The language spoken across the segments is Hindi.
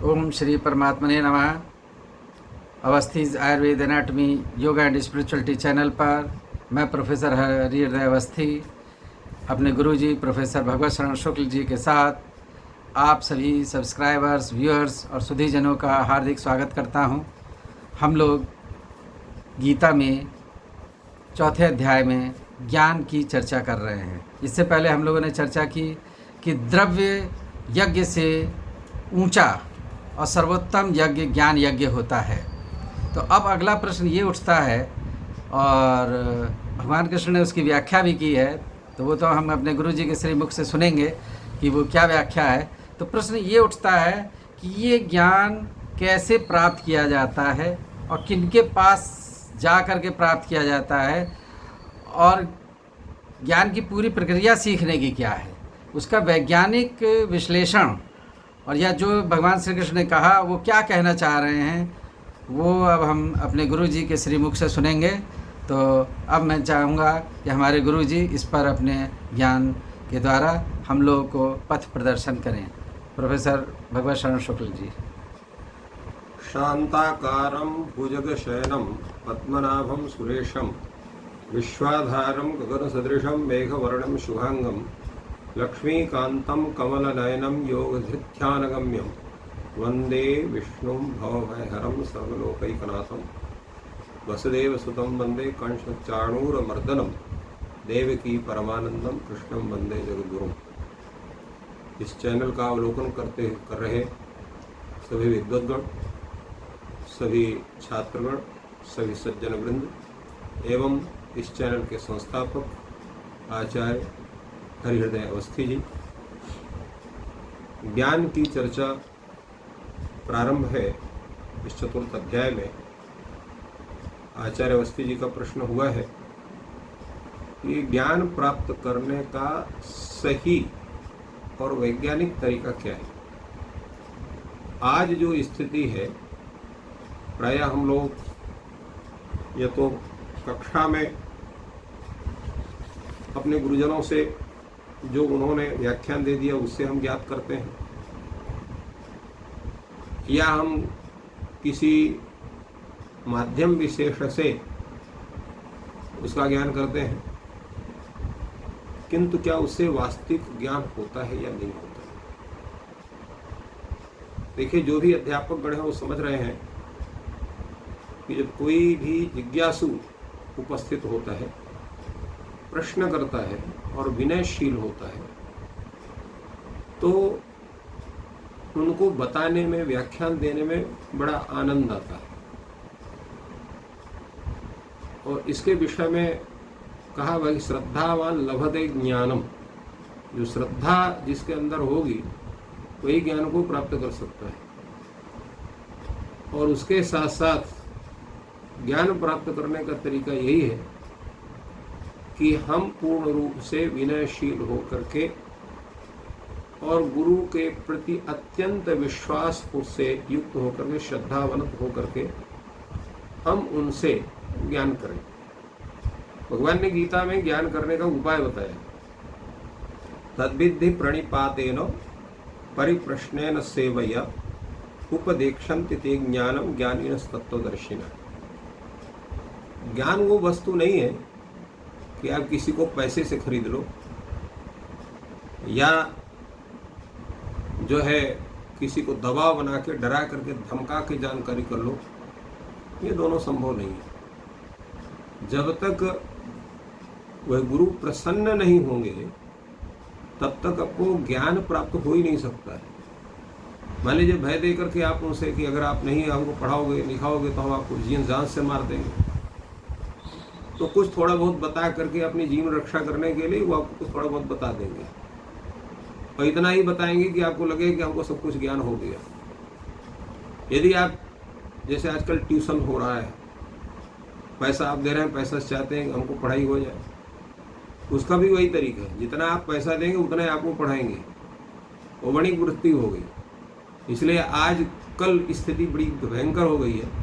ओम श्री परमात्मने नमः। Awasthi Ayurveda anatomy yoga and spirituality channel पर मैं प्रोफेसर हरिहृदय अवस्थी अपने गुरुजी प्रोफेसर भगवत शरण शुक्ल जी के साथ आप सभी सब्सक्राइबर्स, व्यूअर्स और सुधीजनों का हार्दिक स्वागत करता हूं। हम लोग गीता में चौथे अध्याय में ज्ञान की चर्चा कर रहे हैं। इससे पहले हम लोगों ने चर्चा की कि द्रव्य यज्ञ से ऊंचा और सर्वोत्तम यज्ञ ज्ञान यज्ञ होता है। तो अब अगला प्रश्न ये उठता है और भगवान कृष्ण ने उसकी व्याख्या भी की है, तो वो तो हम अपने गुरु जी के श्री मुख से सुनेंगे कि वो क्या व्याख्या है। तो प्रश्न ये उठता है कि ये ज्ञान कैसे प्राप्त किया जाता है और किनके पास जा कर के प्राप्त किया जाता है, और ज्ञान की पूरी प्रक्रिया सीखने की क्या है, उसका वैज्ञानिक विश्लेषण, और यह जो भगवान श्री कृष्ण ने कहा वो क्या कहना चाह रहे हैं, वो अब हम अपने गुरु जी के श्रीमुख से सुनेंगे। तो अब मैं चाहूँगा कि हमारे गुरु जी इस पर अपने ज्ञान के द्वारा हम लोगों को पथ प्रदर्शन करें। प्रोफेसर भगवत शरण शुक्ल जी। शांताकारं भुजगशयनं पद्मनाभं सुरेशं विश्वाधारं गगनसदृशं मेघवर्णं शुभांगं लक्ष्मीकान्तं कमलनयनं योगधृत्यानगम्यं वन्दे विष्णुं भवभयहरं सर्वलोकैकनाथं वसुदेवसुतं वन्दे कंसचाणूरमर्दनं देवकी परमानंदं कृष्णं वन्दे जगद्गुरुम्। इस चैनल का अवलोकन कर रहे सभी विद्वद्गण, सभी छात्रगण, सभी सज्जन वृंद एवं इस चैनल के संस्थापक आचार्य हरिहृदय अवस्थी जी, ज्ञान की चर्चा प्रारंभ है। इस चतुर्थ अध्याय में आचार्य अवस्थी जी का प्रश्न हुआ है कि ज्ञान प्राप्त करने का सही और वैज्ञानिक तरीका क्या है। आज जो स्थिति है, प्रायः हम लोग या तो कक्षा में अपने गुरुजनों से जो उन्होंने व्याख्यान दे दिया उससे हम ज्ञात करते हैं, या हम किसी माध्यम विशेष से उसका ज्ञान करते हैं, किंतु क्या उससे वास्तविक ज्ञान होता है या नहीं होता है। देखिए, जो भी अध्यापक गण हैं वो समझ रहे हैं कि जब कोई भी जिज्ञासु उपस्थित होता है, प्रश्न करता है और विनयशील होता है, तो उनको बताने में, व्याख्यान देने में बड़ा आनंद आता है। और इसके विषय में कहा भाई, श्रद्धावान लभते ज्ञानम। जो श्रद्धा जिसके अंदर होगी वही ज्ञान को प्राप्त कर सकता है। और उसके साथ साथ ज्ञान प्राप्त करने का तरीका यही है कि हम पूर्ण रूप से विनयशील होकर के और गुरु के प्रति अत्यंत विश्वास से युक्त होकर के, श्रद्धावंत होकर के हम उनसे ज्ञान करें। भगवान ने गीता में ज्ञान करने का उपाय बताया। तद्विद्धि प्रणिपातेन परिप्रश्नेन सेवया उपदेक्षन्ति ते ज्ञानम ज्ञानिनः तत्त्वदर्शिनः। ज्ञान वो वस्तु नहीं है कि आप किसी को पैसे से खरीद लो, या जो है किसी को दबाव बना के, डरा करके, धमका के जानकारी कर लो। ये दोनों संभव नहीं है। जब तक वह गुरु प्रसन्न नहीं होंगे तब तक आपको ज्ञान प्राप्त हो ही नहीं सकता है। मान लीजिए, भय दे करके आप उनसे कि अगर आप नहीं हमको पढ़ाओगे, लिखाओगे तो हम आपको जीवन जान से मार देंगे, तो कुछ थोड़ा बहुत बता करके अपनी जीवन रक्षा करने के लिए वो आपको कुछ थोड़ा बहुत बता देंगे, और इतना ही बताएंगे कि आपको लगे कि हमको सब कुछ ज्ञान हो गया। यदि आप, जैसे आजकल ट्यूशन हो रहा है, पैसा आप दे रहे हैं, पैसा चाहते हैं हमको पढ़ाई हो जाए, उसका भी वही तरीका है। जितना आप पैसा देंगे उतना ही आपको पढ़ाएंगे। वो बड़ी वृत्ति हो गई। इसलिए आज कल स्थिति बड़ी भयंकर हो गई है।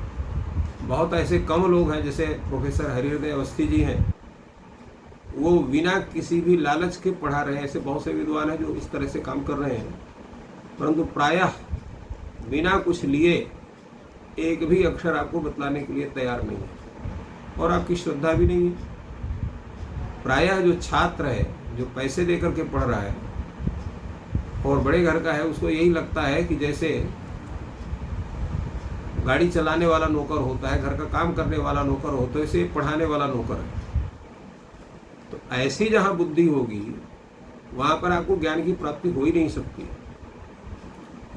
बहुत ऐसे कम लोग हैं, जैसे प्रोफेसर हरिहृदय अवस्थी जी हैं, वो बिना किसी भी लालच के पढ़ा रहे हैं। ऐसे बहुत से विद्वान हैं जो इस तरह से काम कर रहे हैं, परंतु प्रायः बिना कुछ लिए एक भी अक्षर आपको बतलाने के लिए तैयार नहीं है और आपकी श्रद्धा भी नहीं है। प्रायः जो छात्र है, जो पैसे दे करके पढ़ रहा है और बड़े घर का है, उसको यही लगता है कि जैसे गाड़ी चलाने वाला नौकर होता है, घर का काम करने वाला नौकर होता है, इसे पढ़ाने वाला नौकर है। तो ऐसी जहाँ बुद्धि होगी वहाँ पर आपको ज्ञान की प्राप्ति हो ही नहीं सकती।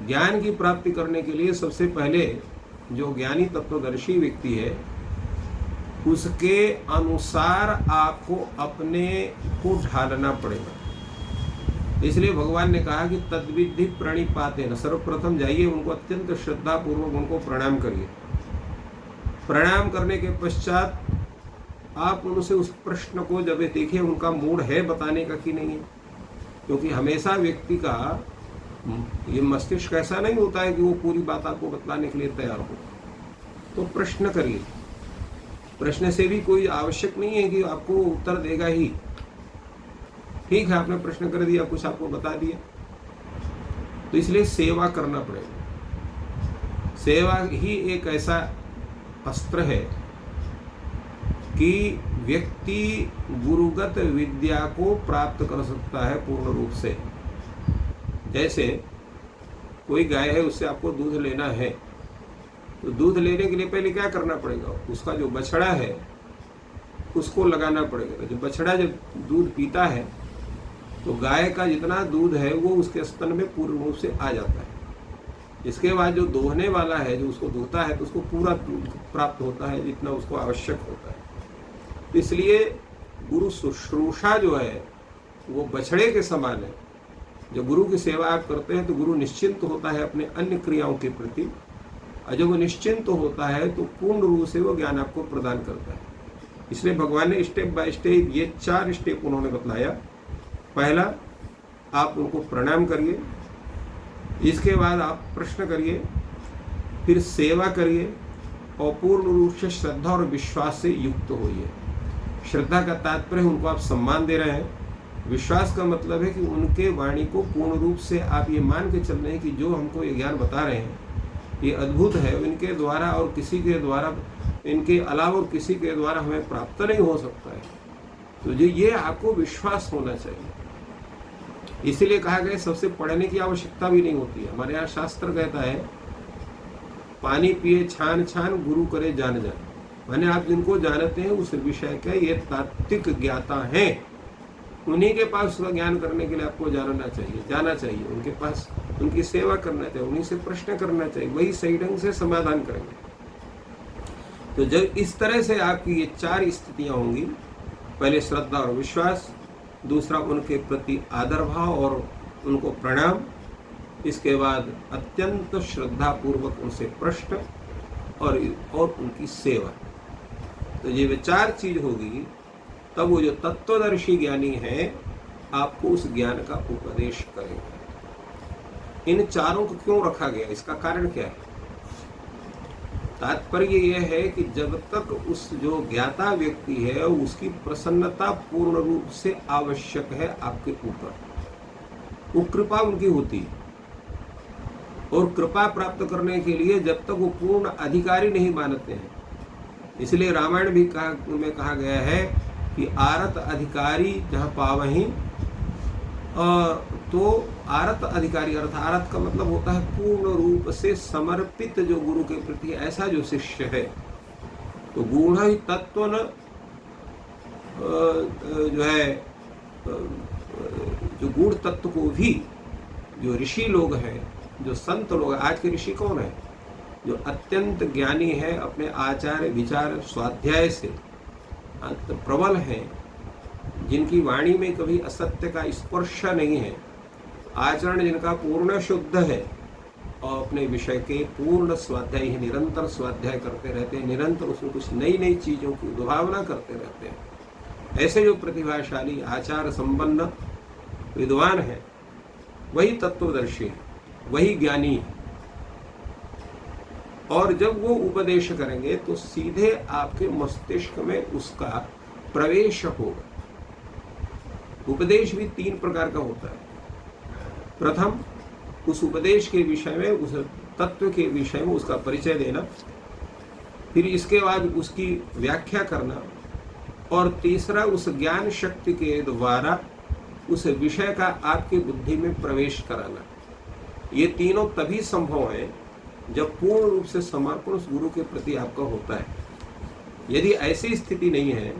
ज्ञान की प्राप्ति करने के लिए सबसे पहले जो ज्ञानी तत्वदर्शी व्यक्ति है उसके अनुसार आपको अपने को ढालना पड़ेगा। इसलिए भगवान ने कहा कि तद्विधि प्रणिपाते न, सर्वप्रथम जाइए उनको अत्यंत श्रद्धा पूर्वक उनको प्रणाम करिए। प्रणाम करने के पश्चात आप उनसे उस प्रश्न को जब देखिए उनका मूड है बताने का कि नहीं है, क्योंकि हमेशा व्यक्ति का ये मस्तिष्क ऐसा नहीं होता है कि वो पूरी बात आपको बतलाने के लिए तैयार हो। तो प्रश्न करिए। प्रश्न से भी कोई आवश्यक नहीं है कि आपको उत्तर देगा ही। ठीक है, आपने प्रश्न कर दिया, कुछ आपको बता दिया, तो इसलिए सेवा करना पड़ेगा। सेवा ही एक ऐसा अस्त्र है कि व्यक्ति गुरुगत विद्या को प्राप्त कर सकता है पूर्ण रूप से। जैसे कोई गाय है, उससे आपको दूध लेना है, तो दूध लेने के लिए पहले क्या करना पड़ेगा, उसका जो बछड़ा है उसको लगाना पड़ेगा। तो जो बछड़ा जब दूध पीता है तो गाय का जितना दूध है वो उसके स्तन में पूर्ण रूप से आ जाता है। इसके बाद जो दोहने वाला है, जो उसको धोता है, तो उसको पूरा दूध प्राप्त होता है जितना उसको आवश्यक होता है। इसलिए गुरु शुश्रूषा जो है वो बछड़े के समान है। जब गुरु की सेवा आप करते हैं तो गुरु निश्चिंत होता है अपने अन्य क्रियाओं के प्रति, और जब वो निश्चिंत होता है तो पूर्ण रूप से वो ज्ञान आपको प्रदान करता है। इसलिए भगवान ने स्टेप बाय स्टेप ये 4 स्टेप उन्होंने बतलाया। पहला, आप उनको प्रणाम करिए, इसके बाद आप प्रश्न करिए, फिर सेवा करिए और पूर्ण रूप से श्रद्धा और विश्वास से युक्त होइए। श्रद्धा का तात्पर्य उनको आप सम्मान दे रहे हैं, विश्वास का मतलब है कि उनके वाणी को पूर्ण रूप से आप ये मान के चल रहे हैं कि जो हमको ये ज्ञान बता रहे हैं ये अद्भुत है, इनके द्वारा और किसी के द्वारा, इनके अलावा और किसी के द्वारा हमें प्राप्त नहीं हो सकता है। तो ये आपको विश्वास होना चाहिए। इसीलिए कहा गया सबसे पढ़ने की आवश्यकता भी नहीं होती है। हमारे यहाँ शास्त्र कहता है पानी पिए छान छान, गुरु करे जान जान। माने आप जिनको जानते हैं उस विषय के ये तात्विक ज्ञाता हैं, उन्हीं के पास उसका ज्ञान करने के लिए आपको जाना चाहिए, उनके पास उनकी सेवा करना चाहिए, उन्हीं से प्रश्न करना चाहिए, वही सही ढंग से समाधान करेंगे। तो जब इस तरह से आपकी ये 4 स्थितियां होंगी, पहले श्रद्धा और विश्वास, दूसरा उनके प्रति आदर भाव और उनको प्रणाम, इसके बाद अत्यंत श्रद्धा पूर्वक उनसे प्रश्न और उनकी सेवा। तो ये वे 4 चीज होगी, तब वो जो तत्वदर्शी ज्ञानी है आपको उस ज्ञान का उपदेश करेगा। इन 4 को क्यों रखा गया, इसका कारण क्या है? तात्पर्य यह है कि जब तक उस जो ज्ञाता व्यक्ति है उसकी प्रसन्नता पूर्ण रूप से आवश्यक है आपके ऊपर, वो कृपा उनकी होती है। और कृपा प्राप्त करने के लिए जब तक वो पूर्ण अधिकारी नहीं मानते हैं, इसलिए रामायण भी में कहा गया है कि आरत अधिकारी जहाँ पावहीं, तो आरत अधिकारी, अर्थ आरत का मतलब होता है पूर्ण रूप से समर्पित जो गुरु के प्रति ऐसा जो शिष्य है। तो गूढ़ ही तत्व न जो है, जो गूढ़ तत्व को भी जो ऋषि लोग हैं, जो संत लोग हैं, आज के ऋषि कौन है? जो अत्यंत ज्ञानी है, अपने आचार विचार स्वाध्याय से प्रबल हैं, जिनकी वाणी में कभी असत्य का स्पर्श नहीं है, आचरण जिनका पूर्ण शुद्ध है और अपने विषय के पूर्ण स्वाध्याय ही निरंतर स्वाध्याय करते रहते हैं, निरंतर उसमें कुछ नई नई चीजों की उद्भावना करते रहते हैं। ऐसे जो प्रतिभाशाली आचार संपन्न विद्वान है वही तत्वदर्शी है, वही ज्ञानी है। और जब वो उपदेश करेंगे तो सीधे आपके मस्तिष्क में उसका प्रवेश होगा। उपदेश भी 3 प्रकार का होता है। प्रथम उस उपदेश के विषय में, उस तत्व के विषय में उसका परिचय देना, फिर इसके बाद उसकी व्याख्या करना, और तीसरा उस ज्ञान शक्ति के द्वारा उस विषय का आपकी बुद्धि में प्रवेश कराना। ये तीनों तभी संभव है जब पूर्ण रूप से समर्पण उस गुरु के प्रति आपका होता है। यदि ऐसी स्थिति नहीं है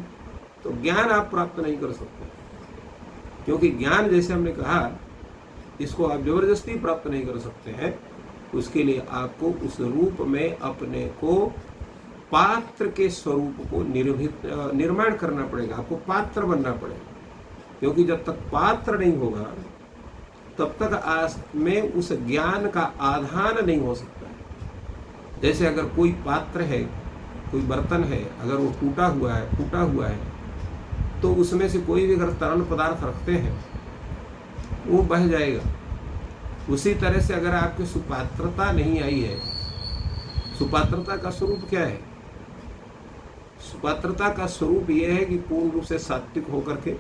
तो ज्ञान आप प्राप्त नहीं कर सकते, क्योंकि ज्ञान, जैसे हमने कहा, इसको आप जबरदस्ती प्राप्त नहीं कर सकते हैं। उसके लिए आपको उस रूप में अपने को, पात्र के स्वरूप को निर्माण करना पड़ेगा, आपको पात्र बनना पड़ेगा। क्योंकि जब तक पात्र नहीं होगा तब तक आज में उस ज्ञान का आधान नहीं हो सकता। जैसे अगर कोई पात्र है, कोई बर्तन है, अगर वो टूटा हुआ है तो उसमें से कोई भी अगर तरल पदार्थ रखते हैं वो बह जाएगा। उसी तरह से अगर आपकी सुपात्रता नहीं आई है, सुपात्रता का स्वरूप क्या है? सुपात्रता का स्वरूप यह है कि पूर्ण रूप से सात्विक होकर के,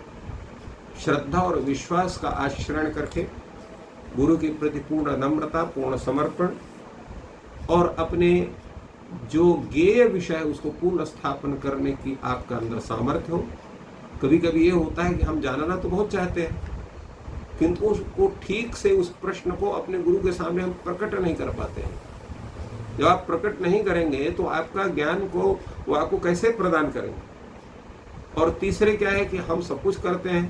श्रद्धा और विश्वास का आचरण करके, गुरु के प्रति पूर्ण नम्रता, पूर्ण समर्पण, और अपने जो ज्ञेय विषय है उसको पूर्ण स्थापन करने की आपका अंदर सामर्थ्य हो। कभी कभी ये होता है कि हम जानना तो बहुत चाहते हैं, किंतु उसको ठीक से, उस प्रश्न को अपने गुरु के सामने हम प्रकट नहीं कर पाते हैं। जब आप प्रकट नहीं करेंगे तो आपका ज्ञान को वो आपको कैसे प्रदान करेंगे? और तीसरे क्या है कि हम सब कुछ करते हैं,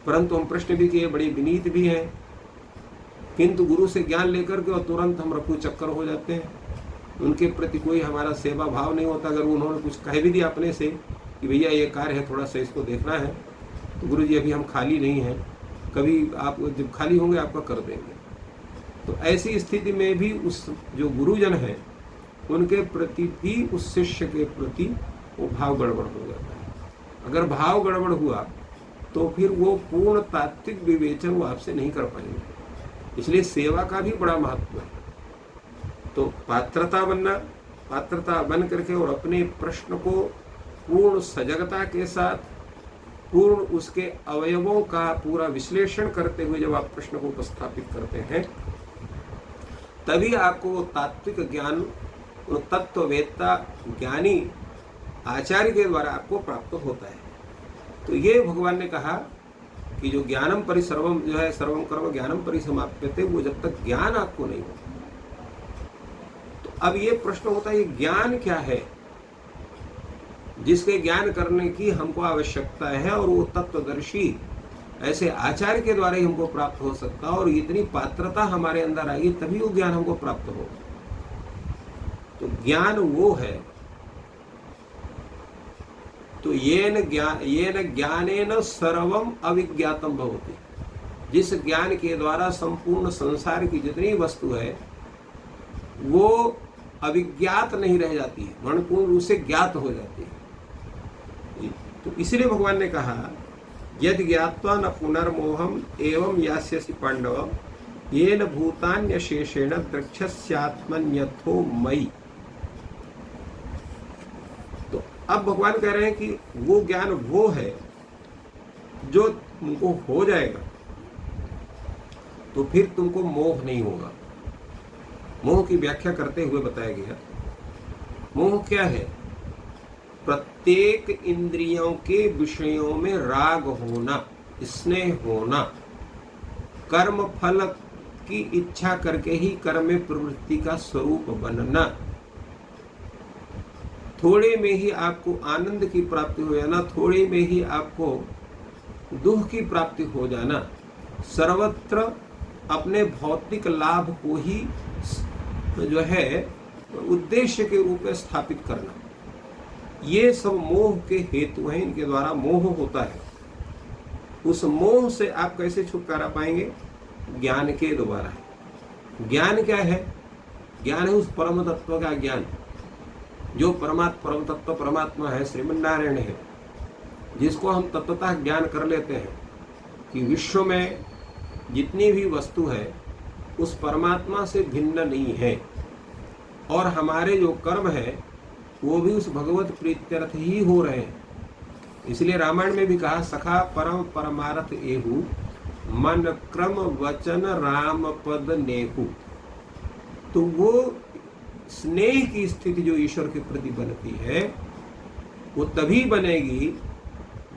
परंतु हम प्रश्न भी किए, बड़ी विनीत भी हैं, किंतु गुरु से ज्ञान लेकर के और तुरंत हम रफू चक्कर हो जाते हैं। उनके प्रति कोई हमारा सेवा भाव नहीं होता। अगर उन्होंने कुछ कह भी दिया अपने से कि भैया ये कार्य है, थोड़ा सा इसको देखना है, तो गुरु जी अभी हम खाली नहीं हैं, कभी आप जब खाली होंगे आपका कर देंगे। तो ऐसी स्थिति में भी उस जो गुरुजन है उनके प्रति भी, उस शिष्य के प्रति वो भाव गड़बड़ हो जाता है। अगर भाव गड़बड़ हुआ तो फिर वो पूर्ण तात्विक विवेचन वो आपसे नहीं कर पाएंगे। इसलिए सेवा का भी बड़ा महत्व है। तो पात्रता बनना, पात्रता बन करके और अपने प्रश्न को पूर्ण सजगता के साथ, पूर्ण उसके अवयवों का पूरा विश्लेषण करते हुए जब आप प्रश्न को उपस्थापित करते हैं, तभी आपको वो तात्विक ज्ञान, वो तत्ववेत्ता ज्ञानी आचार्य के द्वारा आपको प्राप्त होता है। तो ये भगवान ने कहा कि जो ज्ञानम परिसर्वम, जो है सर्वम कर्म ज्ञानम परिसमाप्यते, वो जब तक ज्ञान आपको नहीं हो। तो अब ये प्रश्न होता है, ये ज्ञान क्या है जिसके ज्ञान करने की हमको आवश्यकता है, और वो तत्वदर्शी ऐसे आचार्य के द्वारा ही हमको प्राप्त हो सकता है, और इतनी पात्रता हमारे अंदर आएगी तभी वो ज्ञान हमको प्राप्त हो। तो ज्ञान वो है, तो येन ज्ञानेन सर्वम अविज्ञातम भवति। जिस ज्ञान के द्वारा संपूर्ण संसार की जितनी वस्तु है वो अविज्ञात नहीं रह जाती है, वर्ण पूर्ण रूप से ज्ञात हो जाती है। तो इसलिए भगवान ने कहा, यद ज्ञात्वा न पुनर्मोहम एवं यास्यसि पांडव येन भूतान्य शेषेण द्रक्ष्यस्यात्मन्यथो मयि। तो अब भगवान कह रहे हैं कि वो ज्ञान वो है जो तुमको हो जाएगा तो फिर तुमको मोह नहीं होगा। मोह की व्याख्या करते हुए बताया गया, मोह क्या है? प्रत्येक इंद्रियों के विषयों में राग होना, स्नेह होना, कर्म फल की इच्छा करके ही कर्म में प्रवृत्ति का स्वरूप बनना, थोड़े में ही आपको आनंद की प्राप्ति हो जाना, थोड़े में ही आपको दुख की प्राप्ति हो जाना, सर्वत्र अपने भौतिक लाभ को ही जो है उद्देश्य के रूप में स्थापित करना, ये सब मोह के हेतु हैं। इनके द्वारा मोह होता है। उस मोह से आप कैसे छुटकारा पाएंगे? ज्ञान के द्वारा। ज्ञान क्या है? ज्ञान है उस परम तत्व का ज्ञान, जो परम तत्व परमात्मा है, श्रीमन्नारायण है, जिसको हम तत्वतः ज्ञान कर लेते हैं कि विश्व में जितनी भी वस्तु है उस परमात्मा से भिन्न नहीं है, और हमारे जो कर्म है वो भी उस भगवत प्रीत्यर्थ ही हो रहे हैं। इसलिए रामायण में भी कहा, सखा परम परमार्थ एहु मन क्रम वचन राम पद नेहु। तो वो स्नेह की स्थिति जो ईश्वर के प्रति बनती है वो तभी बनेगी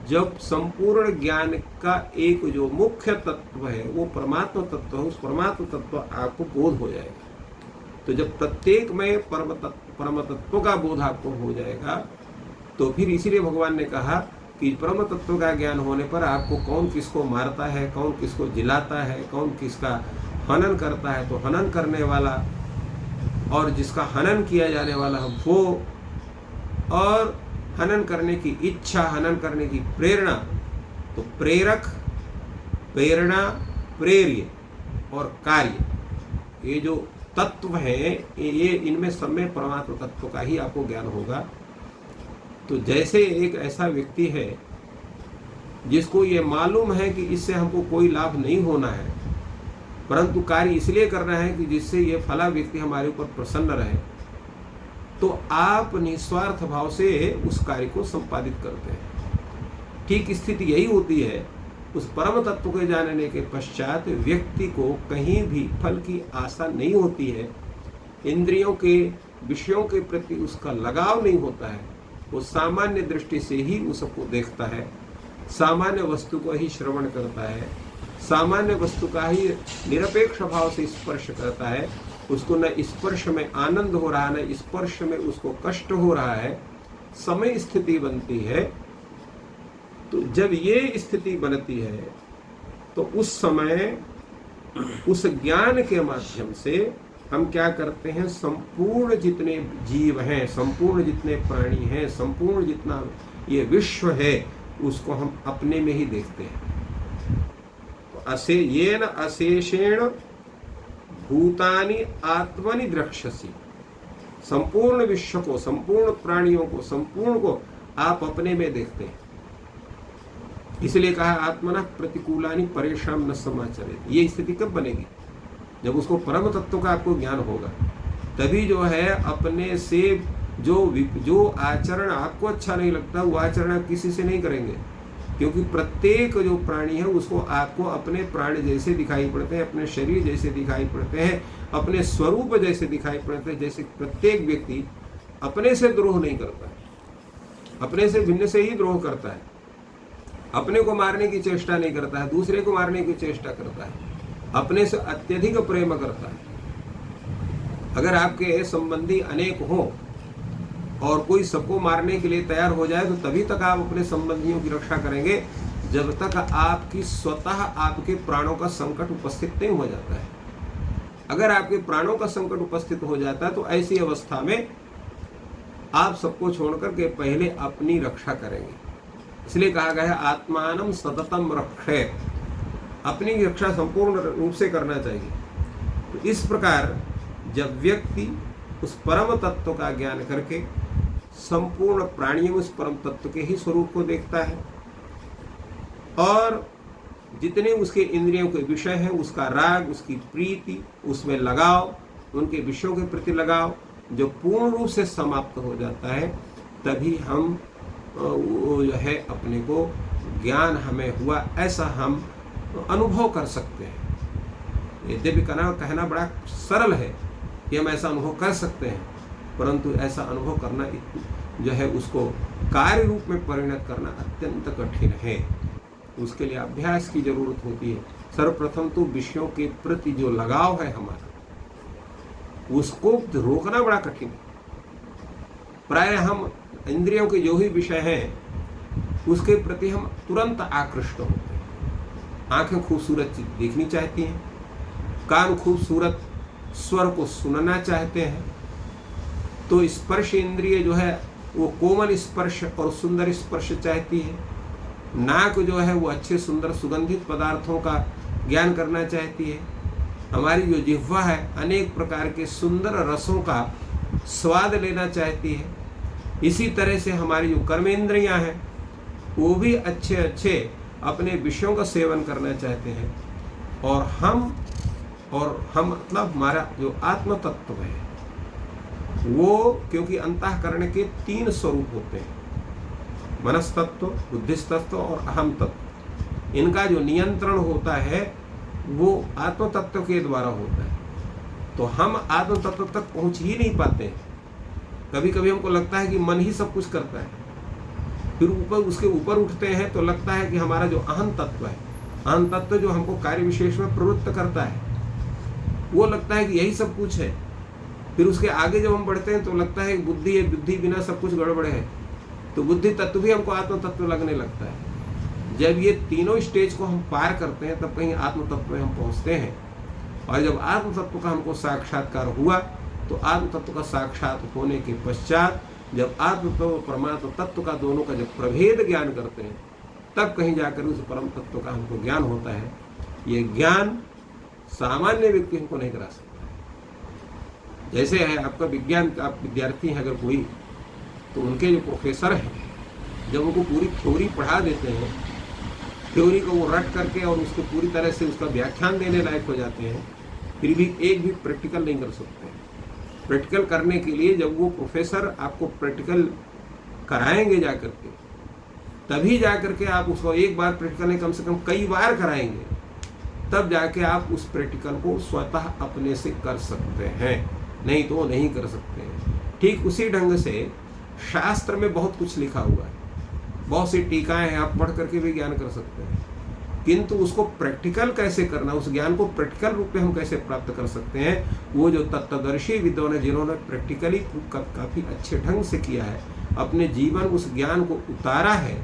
जब संपूर्ण ज्ञान का एक जो मुख्य तत्व है वो परमात्मा तत्व है, उस परमात्मा तत्व आपको बोध हो जाएगा। तो जब प्रत्येक में परम तत्व का बोध आपको हो जाएगा तो फिर इसीलिए भगवान ने कहा कि परम तत्व का ज्ञान होने पर आपको कौन किसको मारता है, कौन किसको जिलाता है, कौन किसका हनन करता है, तो हनन करने वाला और जिसका हनन किया जाने वाला है वो, और हनन करने की इच्छा, हनन करने की प्रेरणा, तो प्रेरक, प्रेरणा, प्रेर्य और कार्य, ये जो तत्व हैं ये इनमें सब में परमात्मा तत्व का ही आपको ज्ञान होगा। तो जैसे एक ऐसा व्यक्ति है जिसको ये मालूम है कि इससे हमको कोई लाभ नहीं होना है, परंतु कार्य इसलिए करना है कि जिससे ये फला व्यक्ति हमारे ऊपर प्रसन्न रहे, तो आप निस्वार्थ भाव से उस कार्य को संपादित करते हैं। ठीक स्थिति यही होती है। उस परम तत्व को जानने के पश्चात व्यक्ति को कहीं भी फल की आशा नहीं होती है, इंद्रियों के विषयों के प्रति उसका लगाव नहीं होता है। वो सामान्य दृष्टि से ही उसको देखता है, सामान्य वस्तु को ही श्रवण करता है, सामान्य वस्तु का ही निरपेक्ष भाव से स्पर्श करता है। उसको न स्पर्श में आनंद हो रहा है, न स्पर्श में उसको कष्ट हो रहा है। समय स्थिति बनती है। तो जब ये स्थिति बनती है तो उस समय उस ज्ञान के माध्यम से हम क्या करते हैं, संपूर्ण जितने जीव हैं, संपूर्ण जितने प्राणी हैं, संपूर्ण जितना ये विश्व है उसको हम अपने में ही देखते हैं। तो येन अशेषेण भूतानि आत्मनि द्रक्ष्यसि, संपूर्ण विश्व को, संपूर्ण प्राणियों को, संपूर्ण को आप अपने में देखते हैं। इसलिए कहा आत्मना प्रतिकूलानि परेशान न समाचरेत्। ये स्थिति कब बनेगी, जब उसको परम तत्व का आपको ज्ञान होगा। तभी जो है अपने से जो आचरण आपको अच्छा नहीं लगता वो आचरण आप किसी से नहीं करेंगे, क्योंकि प्रत्येक जो प्राणी है उसको आपको अपने प्राण जैसे दिखाई पड़ते हैं, अपने शरीर जैसे दिखाई पड़ते हैं, अपने स्वरूप जैसे दिखाई पड़ते हैं। जैसे प्रत्येक व्यक्ति अपने से द्रोह नहीं करता है, अपने से भिन्न से ही द्रोह करता है, अपने को मारने की चेष्टा नहीं करता है, दूसरे को मारने की चेष्टा करता है, अपने से अत्यधिक प्रेम करता है। अगर आपके संबंधी अनेक हों और कोई सबको मारने के लिए तैयार हो जाए तो तभी तक आप अपने संबंधियों की रक्षा करेंगे जब तक आपकी स्वतः आपके प्राणों का संकट उपस्थित नहीं हो जाता है। अगर आपके प्राणों का संकट उपस्थित हो जाता है तो ऐसी अवस्था में आप सबको छोड़कर के पहले अपनी रक्षा करेंगे। इसलिए कहा गया है आत्मानं सततम रक्षेत्, अपनी रक्षा संपूर्ण रूप से करना चाहिए। तो इस प्रकार जब व्यक्ति उस परम तत्व का ज्ञान करके संपूर्ण प्राणियों में उस परम तत्व के ही स्वरूप को देखता है और जितने उसके इंद्रियों के विषय हैं उसका राग, उसकी प्रीति, उसमें लगाव, उनके विषयों के प्रति लगाव जो पूर्ण रूप से समाप्त हो जाता है, तभी हम वो जो है अपने को ज्ञान हमें हुआ ऐसा हम अनुभव कर सकते हैं। यद्यपि कहना बड़ा सरल है कि हम ऐसा अनुभव कर सकते हैं, परंतु ऐसा अनुभव करना जो है उसको कार्य रूप में परिणत करना अत्यंत कठिन है। उसके लिए अभ्यास की जरूरत होती है। सर्वप्रथम तो विषयों के प्रति जो लगाव है हमारा उसको रोकना बड़ा कठिन है। प्राय हम इंद्रियों के जो ही विषय हैं उसके प्रति हम तुरंत आकृष्ट होते हैं। आंखें खूबसूरत चीज देखनी चाहती हैं, कान खूबसूरत स्वर को सुनना चाहते हैं, तो स्पर्श इंद्रिय जो है वो कोमल स्पर्श और सुंदर स्पर्श चाहती है। नाक जो है वो अच्छे सुंदर सुगंधित पदार्थों का ज्ञान करना चाहती है। हमारी जो जिह्वा है अनेक प्रकार के सुंदर रसों का स्वाद लेना चाहती है। इसी तरह से हमारी जो कर्मेंद्रियां हैं वो भी अच्छे अच्छे अपने विषयों का सेवन करना चाहते हैं। और हम मतलब हमारा जो आत्म तत्व है वो, क्योंकि अंतःकरण के 3 स्वरूप होते हैं, मनस्तत्व, बुद्धिस्तत्व और अहम तत्व। इनका जो नियंत्रण होता है वो आत्म तत्व के द्वारा होता है। तो हम आत्म तत्व तक पहुंच ही नहीं पाते हैं। कभी कभी हमको लगता है कि मन ही सब कुछ करता है, फिर उसके ऊपर उठते हैं तो लगता है कि हमारा जो अहम तत्व है, अहम तत्व जो हमको कार्य विशेष में प्रवृत्त करता है, वो लगता है कि यही सब कुछ है। फिर उसके आगे जब हम बढ़ते हैं तो लगता है बुद्धि है, बुद्धि बिना सब कुछ गड़बड़ है, तो बुद्धि तत्व भी हमको आत्म तत्व लगने लगता है। जब ये तीनों स्टेज को हम पार करते हैं तब कहीं आत्म तत्व में हम पहुंचते हैं। और जब आत्म तत्व का हमको साक्षात्कार हुआ तो आत्म तत्व का साक्षात होने के पश्चात जब आत्म तत्व और परमात्म तत्व का दोनों का जब प्रभेद ज्ञान करते हैं तब कहीं जाकर उस परम तत्व का हमको ज्ञान होता है। ये ज्ञान सामान्य व्यक्ति हमको नहीं करा सकता। जैसे है आपका विज्ञान का विद्यार्थी है अगर कोई, तो उनके जो प्रोफेसर हैं जब उनको पूरी थ्योरी पढ़ा देते हैं, थ्योरी को वो रट करके और उसको पूरी तरह से उसका व्याख्यान देने लायक हो जाते हैं, फिर भी एक भी प्रैक्टिकल नहीं कर सकते। प्रैक्टिकल करने के लिए जब वो प्रोफेसर आपको प्रैक्टिकल कराएंगे जाकर के, तभी जाकर के आप उसको एक बार प्रैक्टिकल नहीं कम से कम कई बार कराएंगे, तब जाके आप उस प्रैक्टिकल को स्वतः अपने से कर सकते हैं, नहीं तो नहीं कर सकते हैं। ठीक उसी ढंग से शास्त्र में बहुत कुछ लिखा हुआ है, बहुत सी टीकाएं हैं, आप पढ़ करके भी ज्ञान कर सकते हैं, किंतु उसको प्रैक्टिकल कैसे करना, उस ज्ञान को प्रैक्टिकल रूप में हम कैसे प्राप्त कर सकते हैं, वो जो तत्वदर्शी विद्वान है जिन्होंने प्रैक्टिकली काफ़ी अच्छे ढंग से किया है, अपने जीवन उस ज्ञान को उतारा है,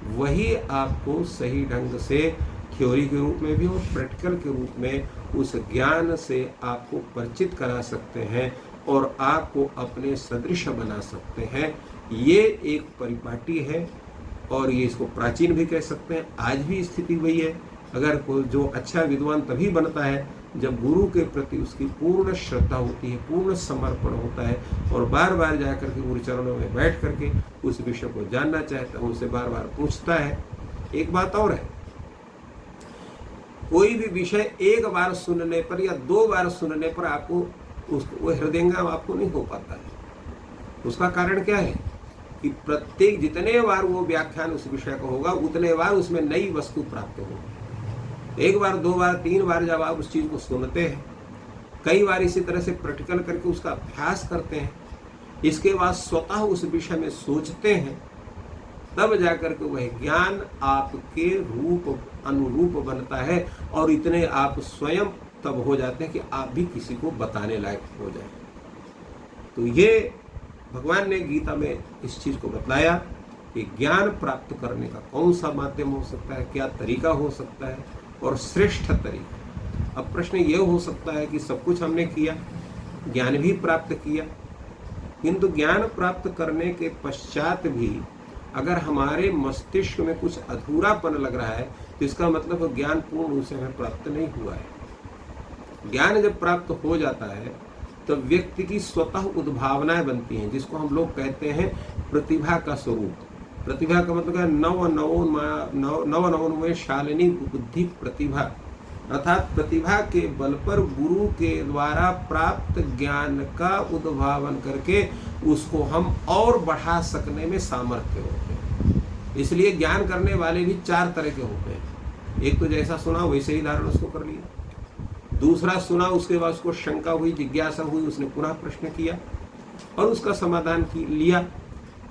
वही आपको सही ढंग से थ्योरी के रूप में भी और प्रैक्टिकल के रूप में उस ज्ञान से आपको परिचित करा सकते हैं और आपको अपने सदृश बना सकते हैं। ये एक परिपाटी है और ये इसको प्राचीन भी कह सकते हैं। आज भी स्थिति वही है। अगर कोई जो अच्छा विद्वान तभी बनता है जब गुरु के प्रति उसकी पूर्ण श्रद्धा होती है, पूर्ण समर्पण होता है और बार बार जाकर के गुरु चरणों में बैठ करके उस विषय को जानना चाहता है, उनसे बार बार पूछता है। एक बात और है, कोई भी विषय एक बार सुनने पर या दो बार सुनने पर आपको उसको वो हृदयंगम आपको नहीं हो पाता है। उसका कारण क्या है कि प्रत्येक जितने बार वो व्याख्यान उस विषय का होगा उतने बार उसमें नई वस्तु प्राप्त होगी। एक बार, दो बार, तीन बार जब आप उस चीज़ को सुनते हैं, कई बार इसी तरह से प्रैक्टिकल करके उसका अभ्यास करते हैं, इसके बाद स्वतः उस विषय में सोचते हैं, तब जाकर के वह ज्ञान आपके रूप अनुरूप बनता है और इतने आप स्वयं तब हो जाते हैं कि आप भी किसी को बताने लायक हो जाए। तो ये भगवान ने गीता में इस चीज़ को बतलाया कि ज्ञान प्राप्त करने का कौन सा माध्यम हो सकता है, क्या तरीका हो सकता है और श्रेष्ठ तरीका। अब प्रश्न ये हो सकता है कि सब कुछ हमने किया, ज्ञान भी प्राप्त किया, किंतु ज्ञान प्राप्त करने के पश्चात भी अगर हमारे मस्तिष्क में कुछ अधूरापन लग रहा है तो इसका मतलब ज्ञान पूर्ण रूप से हमें प्राप्त नहीं हुआ है। ज्ञान जब प्राप्त हो जाता है तो व्यक्ति की स्वतः उद्भावनाएं बनती हैं, जिसको हम लोग कहते हैं प्रतिभा का स्वरूप। प्रतिभा का मतलब है नव नवोन्मय शालिनी बुद्धि प्रतिभा, अर्थात प्रतिभा के बल पर गुरु के द्वारा प्राप्त ज्ञान का उद्भावन करके उसको हम और बढ़ा सकने में सामर्थ्य होते हैं। इसलिए ज्ञान करने वाले भी चार तरह के होते हैं। एक तो जैसा सुना वैसे ही धारण उसको कर लिया, दूसरा सुना उसके बाद उसको शंका हुई, जिज्ञासा हुई, उसने पुनः प्रश्न किया और उसका समाधान लिया।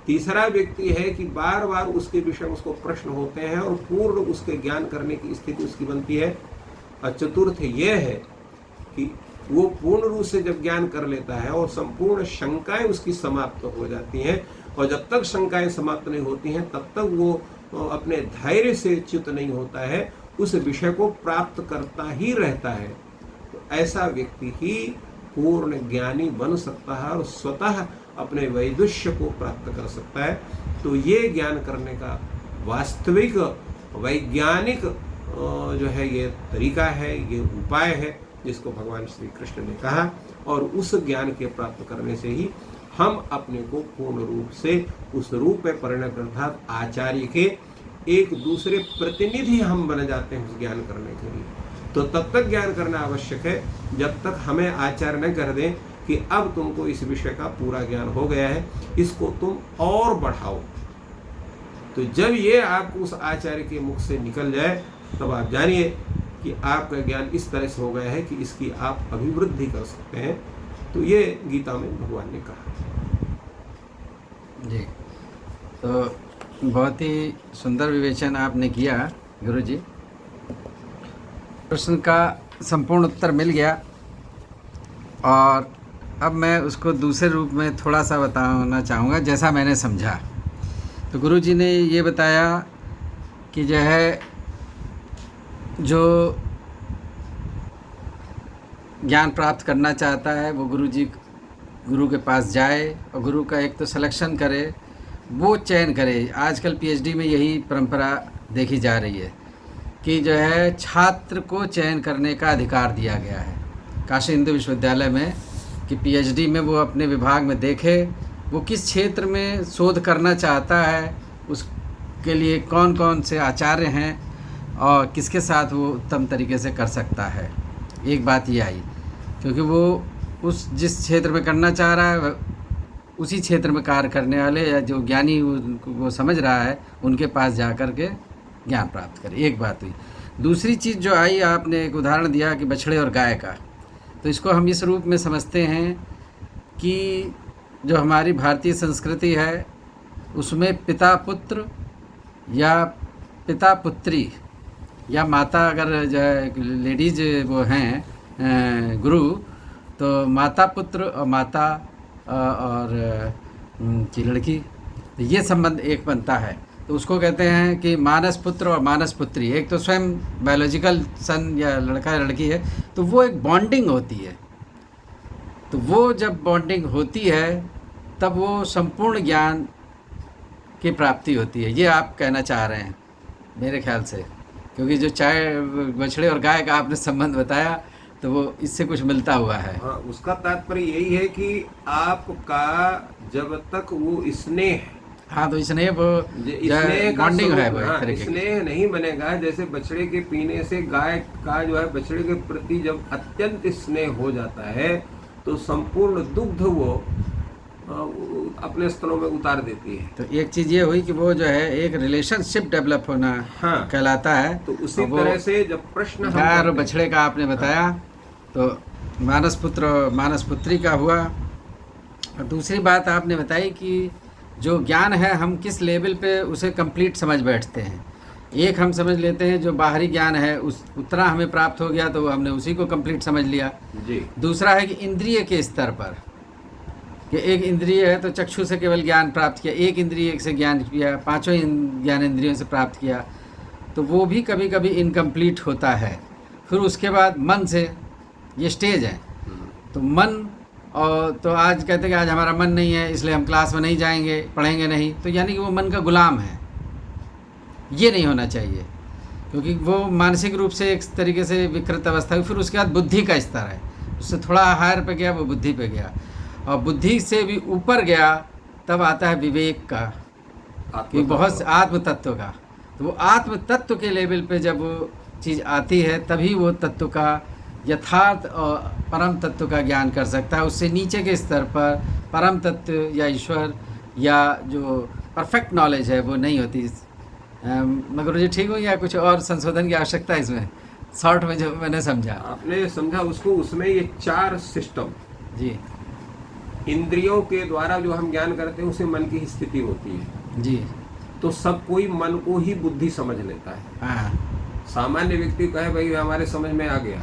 तीसरा व्यक्ति है कि बार बार उसके विषय में उसको प्रश्न होते हैं और पूर्ण उसके ज्ञान करने की स्थिति उसकी बनती है। और चतुर्थ ये है कि वो पूर्ण रूप से जब ज्ञान कर लेता है और संपूर्ण शंकाएं उसकी समाप्त हो जाती हैं, और जब तक शंकाएं समाप्त नहीं होती हैं तब तक वो अपने धैर्य से च्युत नहीं होता है, उस विषय को प्राप्त करता ही रहता है। तो ऐसा व्यक्ति ही पूर्ण ज्ञानी बन सकता है और स्वतः अपने वैदुष्य को प्राप्त कर सकता है। तो ये ज्ञान करने का वास्तविक वैज्ञानिक जो है ये तरीका है, ये उपाय है जिसको भगवान श्री कृष्ण ने कहा, और उस ज्ञान के प्राप्त करने से ही हम अपने को पूर्ण रूप से उस रूप में परिणत अर्थात आचार्य के एक दूसरे प्रतिनिधि हम बन जाते हैं उस ज्ञान करने के लिए। तो तब तक ज्ञान करना आवश्यक है जब तक हमें आचार्य न कर दें कि अब तुमको इस विषय का पूरा ज्ञान हो गया है, इसको तुम और बढ़ाओ। तो जब ये आपको उस आचार्य के मुख से निकल जाए तब आप जानिए कि आपका ज्ञान इस तरह से हो गया है कि इसकी आप अभिवृद्धि कर सकते हैं। तो ये गीता में भगवान ने कहा जी। तो बहुत ही सुंदर विवेचन आपने किया गुरुजी। प्रश्न का संपूर्ण उत्तर मिल गया और अब मैं उसको दूसरे रूप में थोड़ा सा बताना चाहूँगा जैसा मैंने समझा। तो गुरुजी ने ये बताया कि जो है जो ज्ञान प्राप्त करना चाहता है वो गुरु के पास जाए और गुरु का एक तो सिलेक्शन करे, वो चयन करे। आजकल पीएचडी में यही परंपरा देखी जा रही है कि जो है छात्र को चयन करने का अधिकार दिया गया है काशी हिंदू विश्वविद्यालय में कि पीएचडी में वो अपने विभाग में देखे वो किस क्षेत्र में शोध करना चाहता है, उसके लिए कौन कौन से आचार्य हैं और किसके साथ वो उत्तम तरीके से कर सकता है। एक बात ये आई क्योंकि वो उस जिस क्षेत्र में करना चाह रहा है उसी क्षेत्र में कार्य करने वाले या जो ज्ञानी वो समझ रहा है उनके पास जा कर के ज्ञान प्राप्त करे। एक बात हुई। दूसरी चीज़ जो आई, आपने एक उदाहरण दिया कि बछड़े और गाय का, तो इसको हम इस रूप में समझते हैं कि जो हमारी भारतीय संस्कृति है उसमें पिता पुत्र या पिता पुत्री या माता, अगर जो है लेडीज वो हैं गुरु, तो माता पुत्र और माता और की लड़की, तो ये संबंध एक बनता है। तो उसको कहते हैं कि मानस पुत्र और मानस पुत्री। एक तो स्वयं बायोलॉजिकल सन या लड़का या लड़की है तो वो एक बॉन्डिंग होती है। तो वो जब बॉन्डिंग होती है तब वो संपूर्ण ज्ञान की प्राप्ति होती है। ये आप कहना चाह रहे हैं मेरे ख्याल से, क्योंकि जो चाय बछड़े और गाय का आपने संबंध बताया तो वो इससे कुछ मिलता हुआ है। हाँ, उसका तात्पर्य यही है कि आपका जब तक वो स्नेह, हाँ तो स्नेह वो बॉन्डिंग है वो हाँ, स्नेह नहीं बनेगा। जैसे बछड़े के पीने से गाय का जो है बछड़े के प्रति जब अत्यंत स्नेह हो जाता है तो संपूर्ण दुग्ध वो अपने स्तनों में उतार देती है। तो एक चीज़ ये हुई कि वो जो है एक रिलेशनशिप डेवलप होना हाँ, कहलाता है। तो उसी तरह से जब प्रश्न गाय और बछड़े का आपने बताया तो मानस पुत्र मानस पुत्री का हुआ। और दूसरी बात आपने बताई कि जो ज्ञान है हम किस लेवल पे उसे कंप्लीट समझ बैठते हैं। एक हम समझ लेते हैं जो बाहरी ज्ञान है उतना हमें प्राप्त हो गया तो हमने उसी को कंप्लीट समझ लिया जी। दूसरा है कि इंद्रिय के स्तर पर कि एक इंद्रिय है तो चक्षु से केवल ज्ञान प्राप्त किया, एक इंद्रिय से ज्ञान किया, पांचों ज्ञान इंद्रियों से प्राप्त किया, तो वो भी कभी कभी इनकम्प्लीट होता है। फिर उसके बाद मन से, ये स्टेज है। तो मन और तो आज कहते हैं कि आज हमारा मन नहीं है इसलिए हम क्लास में नहीं जाएंगे, पढ़ेंगे नहीं, तो यानी कि वो मन का गुलाम है। ये नहीं होना चाहिए क्योंकि वो मानसिक रूप से एक तरीके से विकृत अवस्था हुई। फिर उसके बाद बुद्धि का स्तर है, उससे थोड़ा हायर पे गया वो बुद्धि पे गया, और बुद्धि से भी ऊपर गया तब आता है विवेक का, कि बहुत आत्म तत्व का। तो वो आत्म तत्व के लेवल पे जब वो चीज़ आती है तभी वो तत्व का यथार्थ और परम तत्व का ज्ञान कर सकता है। उससे नीचे के स्तर पर परम तत्व या ईश्वर या जो परफेक्ट नॉलेज है वो नहीं होती। मैं गुरुजी ठीक हूँ या कुछ और संशोधन की आवश्यकता है इसमें? शॉर्ट में जो मैंने समझा, आपने समझा उसको, उसमें ये 4 सिस्टम जी, इंद्रियों के द्वारा जो हम ज्ञान करते हैं उसे मन की स्थिति होती है जी। तो सब कोई मन को ही बुद्धि समझ लेता है। हाँ, सामान्य व्यक्ति कहे भाई हमारे समझ में आ गया।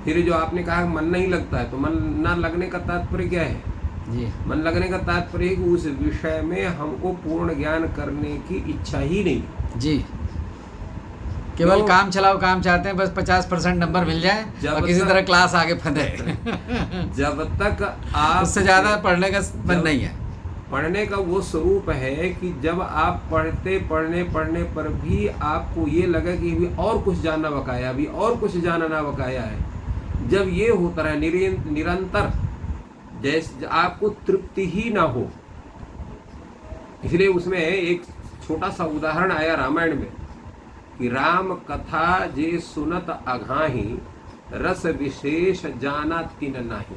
फिर जो आपने कहा मन नहीं लगता है, तो मन ना लगने का तात्पर्य क्या है? जी। मन लगने का तात्पर्य है कि उस विषय में हमको पूर्ण ज्ञान करने की इच्छा ही नहीं जी। केवल तो, काम चलाओ काम चाहते हैं, बस 50% नंबर मिल जाए और किसी तरह क्लास आगे फंदे। जब तक आप उससे ज़्यादा पढ़ने का मन नहीं है। पढ़ने का वो स्वरूप है कि जब आप पढ़ने पर भी आपको ये लगे कि अभी और कुछ जानना बकाया, अभी और कुछ जानना बकाया है। जब ये होता रहे निरंतर, जैसे आपको तृप्ति ही ना हो। इसलिए उसमें एक छोटा सा उदाहरण आया रामायण में कि राम कथा जे सुनत अघाही रस विशेष जाना तिन नाही।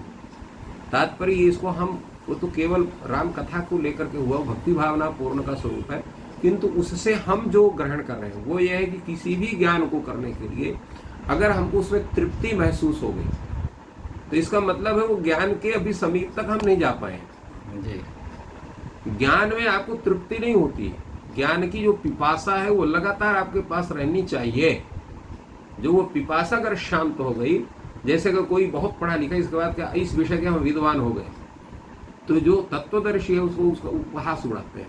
तात्पर्य इसको हम, वो तो केवल राम कथा को लेकर के हुआ, भक्ति भावना पूर्ण का स्वरूप है। किंतु उससे हम जो ग्रहण कर रहे हैं वो ये है कि किसी भी ज्ञान को करने के लिए अगर हमको उसमें तृप्ति महसूस हो गई तो इसका मतलब है वो ज्ञान के अभी समीप तक हम नहीं जा पाए। जी। ज्ञान में आपको तृप्ति नहीं होती है, ज्ञान की जो पिपासा है वो लगातार आपके पास रहनी चाहिए। जो वो पिपासा अगर शांत हो गई, जैसे कि कोई बहुत पढ़ा लिखा इसके बाद क्या इस विषय के हम विद्वान हो गए, तो जो तत्वदर्शी है उसको उसका उपहास उड़ाते हैं,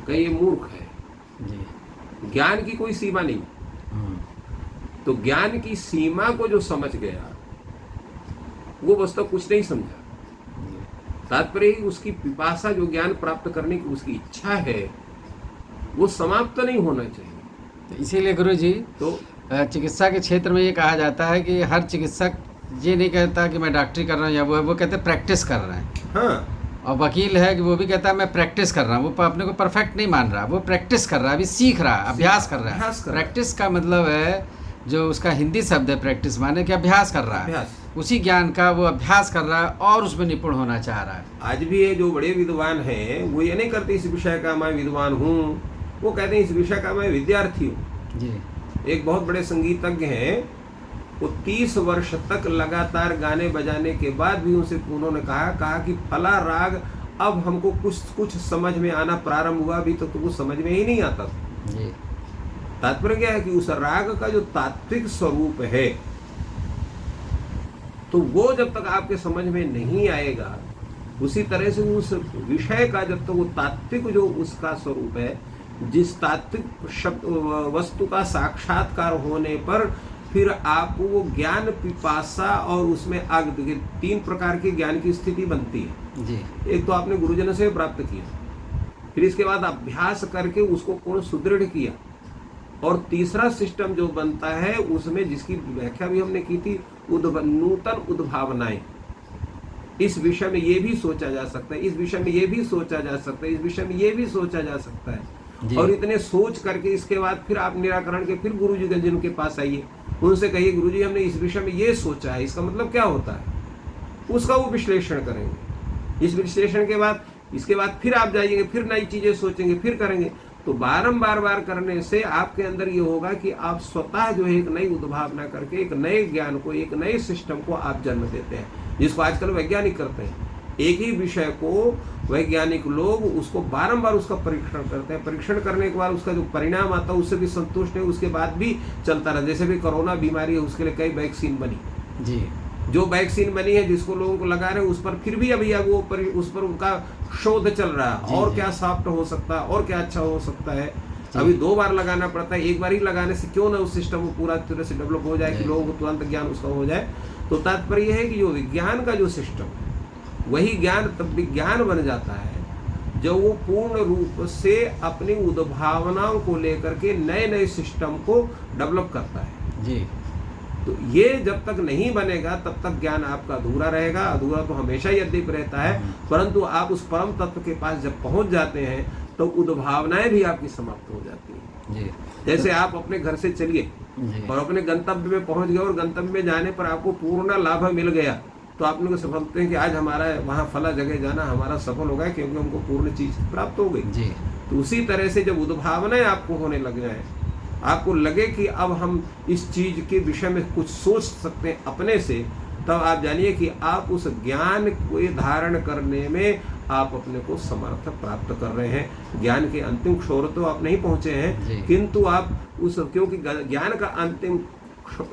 कहीं ये मूर्ख है। जी। ज्ञान की कोई सीमा नहीं। तो ज्ञान की सीमा को जो समझ गया वो वास्तव कुछ नहीं समझा। तात्पर्य उसकी पिपासा, जो ज्ञान प्राप्त करने की उसकी इच्छा है, वो समाप्त नहीं होना चाहिए। तो इसीलिए गुरु जी तो चिकित्सा के क्षेत्र में ये कहा जाता है कि हर चिकित्सक ये नहीं कहता कि मैं डॉक्टरी कर रहा हूँ या वो कहते हैं प्रैक्टिस कर रहे हैं। हाँ, और वकील है कि वो भी कहता है मैं प्रैक्टिस कर रहा हूँ, वो अपने को परफेक्ट नहीं मान रहा, वो प्रैक्टिस कर रहा है, अभी सीख रहा है, अभ्यास कर रहा है। प्रैक्टिस का मतलब है जो उसका हिंदी शब्द है प्रैक्टिस, माने कि अभ्यास कर रहा है, उसी ज्ञान का वो अभ्यास कर रहा है और उसमें निपुण होना चाह रहा है। आज भी ये जो बड़े विद्वान हैं वो ये नहीं करते इस विषय का मैं विद्वान हूँ, वो कहते हैं इस विषय का मैं विद्यार्थी हूँ। जी। एक बहुत बड़े संगीतज्ञ हैं, वो 30 वर्ष तक लगातार गाने बजाने के बाद भी उन्होंने कहा कि फला राग अब हमको कुछ समझ में आना प्रारंभ हुआ, अभी तो कुछ समझ में ही नहीं आता था। जी। तात्पर्य क्या है कि उस राग का जो तात्विक स्वरूप है, तो वो जब तक आपके समझ में नहीं आएगा, उसी तरह से उस विषय का जब तक वो तात्विक जो उसका स्वरूप है, जिस तात्विक शब्द वस्तु का साक्षात्कार होने पर फिर आपको वो ज्ञान पिपासा और उसमें आग 3 प्रकार के ज्ञान की स्थिति बनती है। जी। एक तो आपने गुरुजन से प्राप्त किया, फिर इसके बाद अभ्यास करके उसको पूर्ण सुदृढ़ किया, और तीसरा सिस्टम जो बनता है उसमें जिसकी व्याख्या भी हमने की थी, नूतन उद्भावनाएं। इस विषय में ये भी सोचा जा सकता है, इस विषय में ये भी सोचा जा सकता है, इस विषय में ये भी सोचा जा सकता है। और इतने सोच करके इसके बाद फिर आप निराकरण के फिर गुरु जी जिनके पास आइए, उनसे कहिए गुरु जी हमने इस विषय में ये सोचा है, इसका मतलब क्या होता है, उसका वो विश्लेषण करेंगे। इस विश्लेषण के बाद इसके बाद फिर आप जाइएंगे, फिर नई चीजें सोचेंगे, फिर करेंगे। तो बार करने से आपके अंदर ये होगा कि आप स्वतः जो है एक नई उद्भावना करके एक नए ज्ञान को, एक नए सिस्टम को आप जन्म देते हैं, जिसको आजकल वैज्ञानिक करते हैं। एक ही विषय को वैज्ञानिक लोग उसको बारंबार उसका परीक्षण करते हैं, परीक्षण करने के बाद उसका जो परिणाम आता है उससे भी संतुष्ट है, उसके बाद भी चलता रहा। जैसे भी कोरोना बीमारी है, उसके लिए कई वैक्सीन बनी जी, जो वैक्सीन बनी है जिसको लोगों को लगा रहे हैं, उस पर फिर भी अभी वो उस पर उनका शोध चल रहा है, और क्या सॉफ्ट हो सकता है और क्या अच्छा हो सकता है। अभी 2 बार लगाना पड़ता है, एक बार ही लगाने से क्यों ना उस सिस्टम को पूरा तरह से डेवलप हो जाए कि लोगों को तुरंत ज्ञान उसका हो जाए। तो तात्पर्य है कि जो विज्ञान का जो सिस्टम, वही ज्ञान तब विज्ञान बन जाता है जब वो पूर्ण रूप से अपनी उद्भावनाओं को लेकर के नए नए सिस्टम को डेवलप करता है जी। तो ये जब तक नहीं बनेगा तब तक ज्ञान आपका अधूरा रहेगा। अधूरा तो हमेशा यद्यप रहता है, परंतु आप उस परम तत्व के पास जब पहुंच जाते हैं तो उद्भावनाएं भी आपकी समाप्त हो जाती हैं जी। जैसे आप अपने घर से चलिए और अपने गंतव्य में पहुंच गए, और गंतव्य में जाने पर आपको पूर्ण लाभ मिल गया, तो आप लोग समझते हैं कि आज हमारा वहाँ फला जगह जाना हमारा सफल हो गया, क्योंकि हमको पूर्ण चीज प्राप्त हो गई जी। तो उसी तरह से जब उद्भावनाएं आपको होने लग जाए, आपको लगे कि अब हम इस चीज के विषय में कुछ सोच सकते हैं अपने से, तब आप जानिए कि आप उस ज्ञान को धारण करने में आप अपने को समर्थ प्राप्त कर रहे हैं। ज्ञान के अंतिम छोर तो आप नहीं पहुंचे हैं, किंतु आप उस, क्योंकि ज्ञान का अंतिम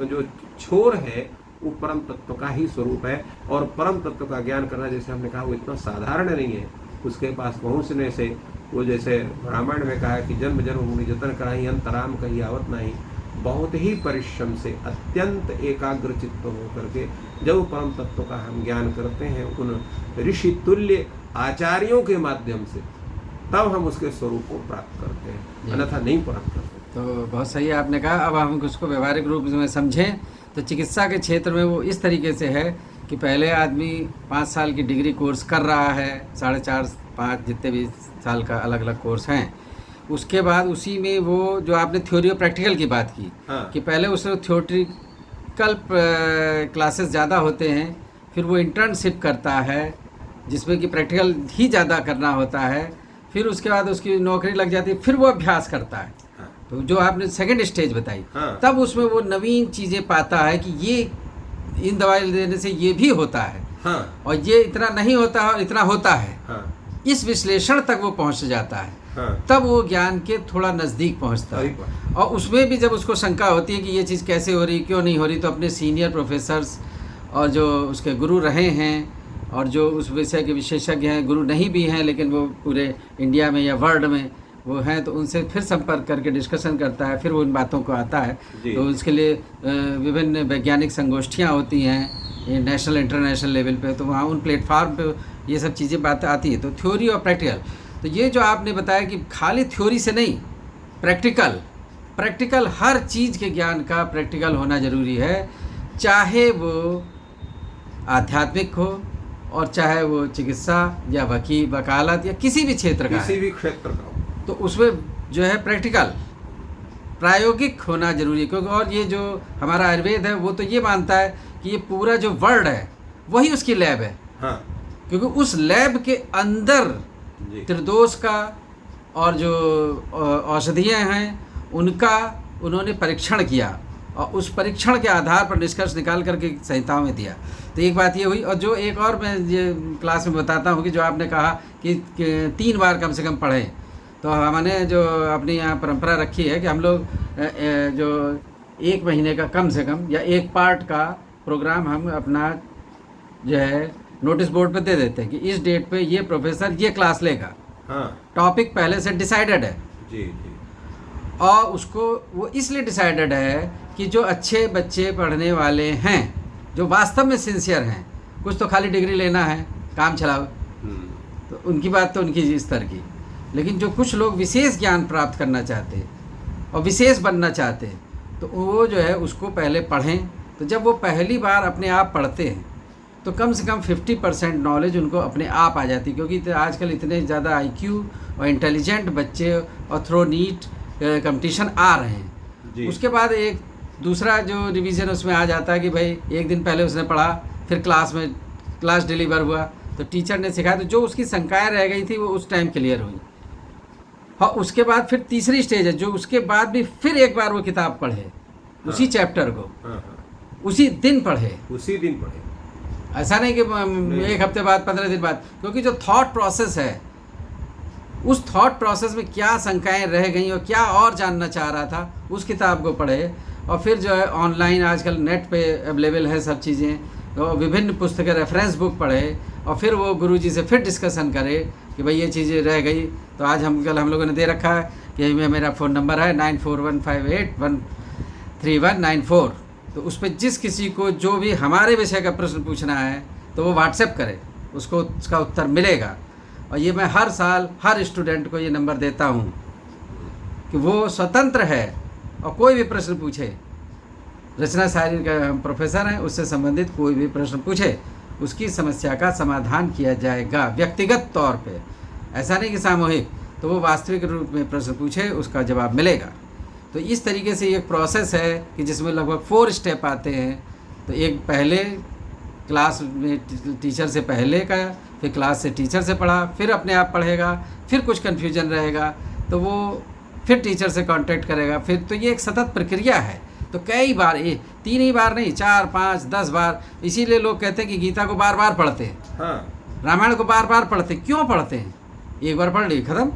जो छोर है वो परम तत्व का ही स्वरूप है, और परम तत्व का ज्ञान करना, जैसे हमने कहा, वो इतना साधारण नहीं है। उसके पास पहुंचने से वो जैसे रामायण में कहा कि जन्म जन्म मुनि जतन कराही, अंतराम कहीं आवत नहीं। बहुत ही परिश्रम से अत्यंत एकाग्र चित्त होकर के जब परम तत्व का हम ज्ञान करते हैं उन ऋषि तुल्य आचार्यों के माध्यम से, तब हम उसके स्वरूप को प्राप्त करते हैं, अन्यथा नहीं प्राप्त करते। तो बहुत सही आपने कहा। अब हम उसको व्यवहारिक रूप में समझें तो चिकित्सा के क्षेत्र में वो इस तरीके से है कि पहले आदमी 5 साल की डिग्री कोर्स कर रहा है, 4.5-5 जितने भी साल का अलग अलग कोर्स हैं, उसके बाद उसी में वो जो आपने थ्योरी और प्रैक्टिकल की बात की कि पहले उसमें थ्योरेटिकल क्लासेस ज़्यादा होते हैं, फिर वो इंटर्नशिप करता है जिसमें कि प्रैक्टिकल ही ज़्यादा करना होता है, फिर उसके बाद उसकी नौकरी लग जाती है, फिर वो अभ्यास करता है। हाँ, तो जो आपने सेकंड स्टेज बताई, हाँ। तब उसमें वो नवीन चीज़ें पाता है कि ये इन दवाई देने से ये भी होता है, हाँ, और ये इतना नहीं होता है और इतना होता है। हाँ, इस विश्लेषण तक वो पहुंच जाता है, हाँ। तब वो ज्ञान के थोड़ा नज़दीक पहुंचता सही है। बात। और उसमें भी जब उसको शंका होती है कि ये चीज़ कैसे हो रही, क्यों नहीं हो रही, तो अपने सीनियर प्रोफेसर्स और जो उसके गुरु रहे हैं और जो उस विषय के विशेषज्ञ हैं, गुरु नहीं भी हैं लेकिन वो पूरे इंडिया में या वर्ल्ड में वो हैं, तो उनसे फिर संपर्क करके डिस्कशन करता है, फिर वो इन बातों को आता है। जी। तो उसके लिए विभिन्न वैज्ञानिक संगोष्ठियाँ होती हैं, ये नेशनल इंटरनेशनल लेवल पे, तो वहाँ उन प्लेटफार्म पे ये सब चीज़ें बातें आती है। तो थ्योरी और प्रैक्टिकल, तो ये जो आपने बताया कि खाली थ्योरी से नहीं, प्रैक्टिकल हर चीज़ के ज्ञान का प्रैक्टिकल होना ज़रूरी है, चाहे वो आध्यात्मिक हो और चाहे वो चिकित्सा या वकालत या किसी भी क्षेत्र का किसी है, भी क्षेत्र का हो। तो उसमें जो है प्रैक्टिकल प्रायोगिक होना जरूरी है। क्योंकि और ये जो हमारा आयुर्वेद है वो तो ये मानता है कि ये पूरा जो वर्ल्ड है वही उसकी लैब है, हाँ, क्योंकि उस लैब के अंदर जी। त्रिदोष का और जो औषधियाँ हैं उनका उन्होंने परीक्षण किया और उस परीक्षण के आधार पर निष्कर्ष निकाल करके संहिताओं में दिया। तो एक बात ये हुई। और जो एक और मैं ये क्लास में बताता हूँ कि जो आपने कहा कि 3 बार कम से कम पढ़ें, तो हमने जो अपनी यहाँ परंपरा रखी है कि हम लोग जो 1 महीने का कम से कम या एक पार्ट का प्रोग्राम हम अपना जो है नोटिस बोर्ड पे दे देते हैं कि इस डेट पे ये प्रोफेसर ये क्लास लेगा। हाँ, टॉपिक पहले से डिसाइडेड है, जी, जी। और उसको वो इसलिए डिसाइडेड है कि जो अच्छे बच्चे पढ़ने वाले हैं, जो वास्तव में सिंसियर हैं, कुछ तो खाली डिग्री लेना है काम चलाओ, तो उनकी बात तो उनकी इस तरह की, लेकिन जो कुछ लोग विशेष ज्ञान प्राप्त करना चाहते हैं और विशेष बनना चाहते हैं, तो वो जो है उसको पहले पढ़ें। तो जब वो पहली बार अपने आप पढ़ते हैं तो कम से कम 50% नॉलेज उनको अपने आप आ जाती है, क्योंकि आजकल इतने ज़्यादा IQ और इंटेलिजेंट बच्चे और थ्रो नीट कंपटीशन आ रहे हैं। जी। उसके बाद एक दूसरा जो रिवीजन उसमें आ जाता है कि भाई एक दिन पहले उसने पढ़ा, फिर क्लास डिलीवर हुआ तो टीचर ने सिखाया, तो जो उसकी शंकाएँ रह गई थी वो उस टाइम क्लियर हुई। हाँ, उसके बाद फिर तीसरी स्टेज है जो उसके बाद भी फिर एक बार वो किताब पढ़े, उसी चैप्टर को हाँ, हाँ, उसी दिन पढ़े, उसी दिन पढ़े। ऐसा नहीं कि एक हफ्ते बाद 15 दिन बाद, क्योंकि जो थॉट प्रोसेस है उस थॉट प्रोसेस में क्या शंकाएं रह गई और क्या और जानना चाह रहा था उस किताब को पढ़े। और फिर जो है ऑनलाइन आजकल नेट पे अवेलेबल है सब चीज़ें, तो विभिन्न पुस्तकें रेफरेंस बुक पढ़े और फिर वो गुरुजी से फिर डिस्कशन करे कि भाई ये चीज़ें रह गई। तो आज हम लोगों ने दे रखा है कि मेरा फ़ोन नंबर है 9415813194, तो उस पर जिस किसी को जो भी हमारे विषय का प्रश्न पूछना है तो वो व्हाट्सएप करे, उसको उसका उत्तर मिलेगा। और ये मैं हर साल हर स्टूडेंट को ये नंबर देता हूँ कि वो स्वतंत्र है और कोई भी प्रश्न पूछे, रचना शायरी का हम प्रोफेसर हैं, उससे संबंधित कोई भी प्रश्न पूछे उसकी समस्या का समाधान किया जाएगा व्यक्तिगत तौर पे, ऐसा नहीं कि सामूहिक। तो वो वास्तविक रूप में प्रश्न पूछे, उसका जवाब मिलेगा। तो इस तरीके से एक प्रोसेस है कि जिसमें लगभग 4 स्टेप आते हैं। तो एक पहले क्लास में टीचर से पहले का, फिर क्लास से टीचर से पढ़ा, फिर अपने आप पढ़ेगा, फिर कुछ कन्फ्यूजन रहेगा तो वो फिर टीचर से कांटेक्ट करेगा, फिर तो ये एक सतत प्रक्रिया है। तो कई बार, 3 ही बार नहीं, 4, 5, 10 बार। इसीलिए लोग कहते हैं कि गीता को बार बार पढ़ते हैं, हाँ, रामायण को बार बार पढ़ते हैं। क्यों पढ़ते हैं? एक बार पढ़ ली खत्म।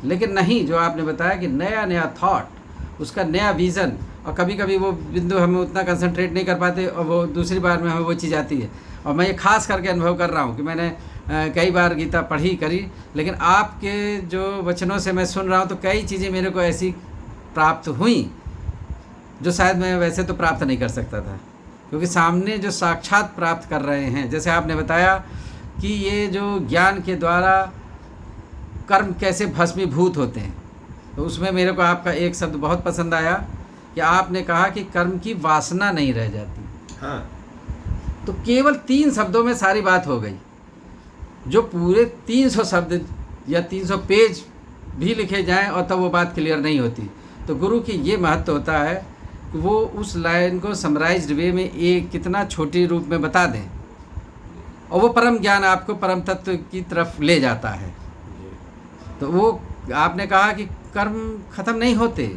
लेकिन नहीं, जो आपने बताया कि नया नया थॉट, उसका नया विज़न, और कभी कभी वो बिंदु हम उतना कंसंट्रेट नहीं कर पाते और वो दूसरी बार में हमें वो चीज़ आती है। और मैं ये खास करके अनुभव कर रहा हूँ कि मैंने कई बार गीता पढ़ी करी, लेकिन आपके जो वचनों से मैं सुन रहा हूँ तो कई चीज़ें मेरे को ऐसी प्राप्त हुई जो शायद मैं वैसे तो प्राप्त नहीं कर सकता था, क्योंकि सामने जो साक्षात प्राप्त कर रहे हैं। जैसे आपने बताया कि ये जो ज्ञान के द्वारा कर्म कैसे भस्मीभूत होते हैं, तो उसमें मेरे को आपका एक शब्द बहुत पसंद आया कि आपने कहा कि कर्म की वासना नहीं रह जाती। हाँ, तो केवल 3 शब्दों में सारी बात हो गई। जो पूरे 300 शब्द या 300 पेज भी लिखे जाएं और तब वो बात क्लियर नहीं होती। तो गुरु की ये महत्व होता है कि वो उस लाइन को समराइज्ड वे में एक कितना छोटी रूप में बता दें और वो परम ज्ञान आपको परम तत्व की तरफ ले जाता है। तो वो आपने कहा कि कर्म खत्म नहीं होते,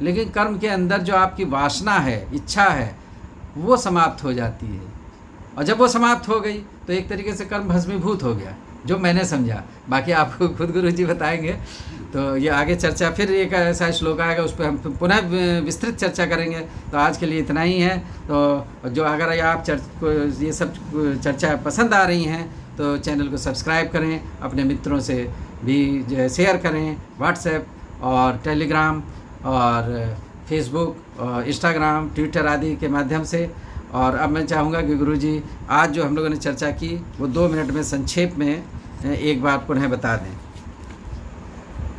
लेकिन कर्म के अंदर जो आपकी वासना है, इच्छा है, वो समाप्त हो जाती है। और जब वो समाप्त हो गई तो एक तरीके से कर्म भस्मीभूत हो गया, जो मैंने समझा। बाकी आपको खुद गुरु जी बताएंगे। तो ये आगे चर्चा, फिर एक ऐसा श्लोक आएगा, उस पर हम पुनः विस्तृत चर्चा करेंगे। तो आज के लिए इतना ही है। तो जो अगर आप ये सब चर्चा पसंद आ रही हैं तो चैनल को सब्सक्राइब करें, अपने मित्रों से भी जो है शेयर करें, व्हाट्सएप और टेलीग्राम और फेसबुक और इंस्टाग्राम, ट्विटर आदि के माध्यम से। और अब मैं चाहूँगा कि गुरुजी आज जो हम लोगों ने चर्चा की वो 2 मिनट में संक्षेप में एक बार पुनः बता दें।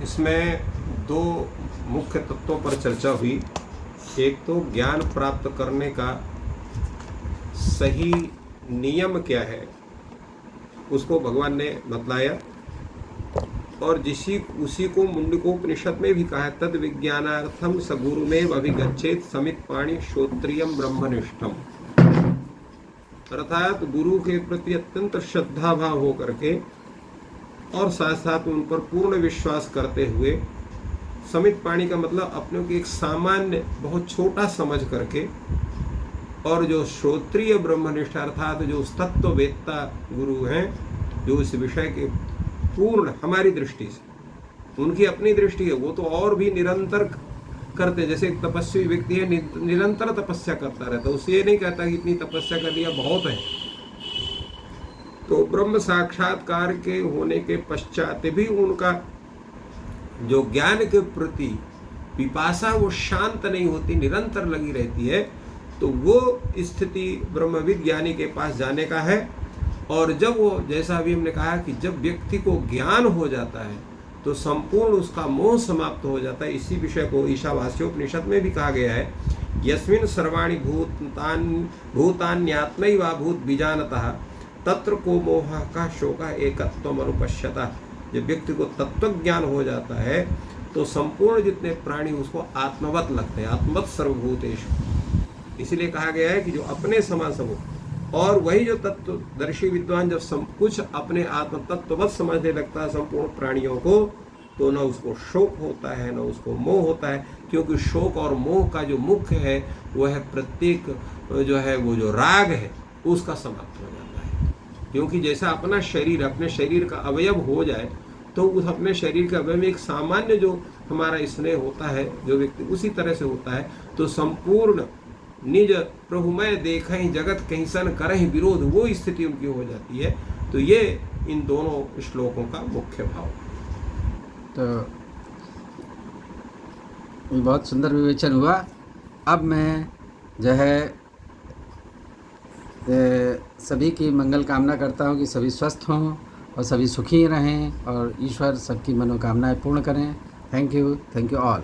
इसमें 2 मुख्य तत्वों पर चर्चा हुई। एक तो ज्ञान प्राप्त करने का सही नियम क्या है, उसको भगवान ने बतलाया। और उसी को मुंडकोपनिषद में भी कहा है, तद विज्ञानार्थम स गुरुमेव अभिगच्छेत समित पाणि श्रोत्रियम ब्रह्मनिष्ठम। अर्थात गुरु के प्रति अत्यंत श्रद्धा भाव हो करके और साथ साथ उन पर पूर्ण विश्वास करते हुए, समित पाणि का मतलब अपने को एक सामान्य बहुत छोटा समझ करके, और जो श्रोत्रिय ब्रह्मनिष्ठ अर्थात जो तत्ववेत्ता गुरु हैं, जो इस विषय के पूर्ण हमारी दृष्टि से, उनकी अपनी दृष्टि है, वो तो और भी निरंतर करते। जैसे एक तपस्वी व्यक्ति है, निरंतर तपस्या करता रहता है, उससे ये नहीं कहता कि इतनी तपस्या कर लिया बहुत है। तो ब्रह्म साक्षात्कार के होने के पश्चात भी उनका जो ज्ञान के प्रति पिपासा वो शांत नहीं होती, निरंतर लगी रहती है। तो वो स्थिति ब्रह्मविद ज्ञानी के पास जाने का है। और जब वो, जैसा अभी हमने कहा कि जब व्यक्ति को ज्ञान हो जाता है तो संपूर्ण उसका मोह समाप्त हो जाता है। इसी विषय को ईशावास्योपनिषद में भी कहा गया है, यस्मिन् सर्वाणि भूतान्यात्मैवा भूत बीजानतः तत्र को मोह का शोक एकत्वम अनुपश्यता। जब व्यक्ति को तत्व ज्ञान हो जाता है तो संपूर्ण जितने प्राणी उसको आत्मवत लगते हैं, आत्मवत सर्वभूतेषु। इसीलिए कहा गया है कि जो अपने समान सब, और वही जो तत्वदर्शी विद्वान जब सब कुछ अपने आत्म तत्ववत समझने लगता है संपूर्ण प्राणियों को, तो न उसको शोक होता है न उसको मोह होता है। क्योंकि शोक और मोह का जो मुख्य है वो है प्रत्येक जो है वो जो राग है उसका समाप्त हो जाता है। क्योंकि जैसा अपना शरीर अपने शरीर का अवयव हो जाए तो उस अपने शरीर के अवयव में एक सामान्य जो हमारा स्नेह होता है जो व्यक्ति, उसी तरह से होता है। तो संपूर्ण निज प्रभुमय देखें जगत कहीं सन करें विरोध, वो स्थिति उनकी हो जाती है। तो ये इन दोनों श्लोकों का मुख्य भाव। तो बहुत सुंदर विवेचन हुआ। अब मैं जो है सभी की मंगल कामना करता हूँ कि सभी स्वस्थ हों और सभी सुखी रहें और ईश्वर सबकी मनोकामनाएं पूर्ण करें। Thank you all.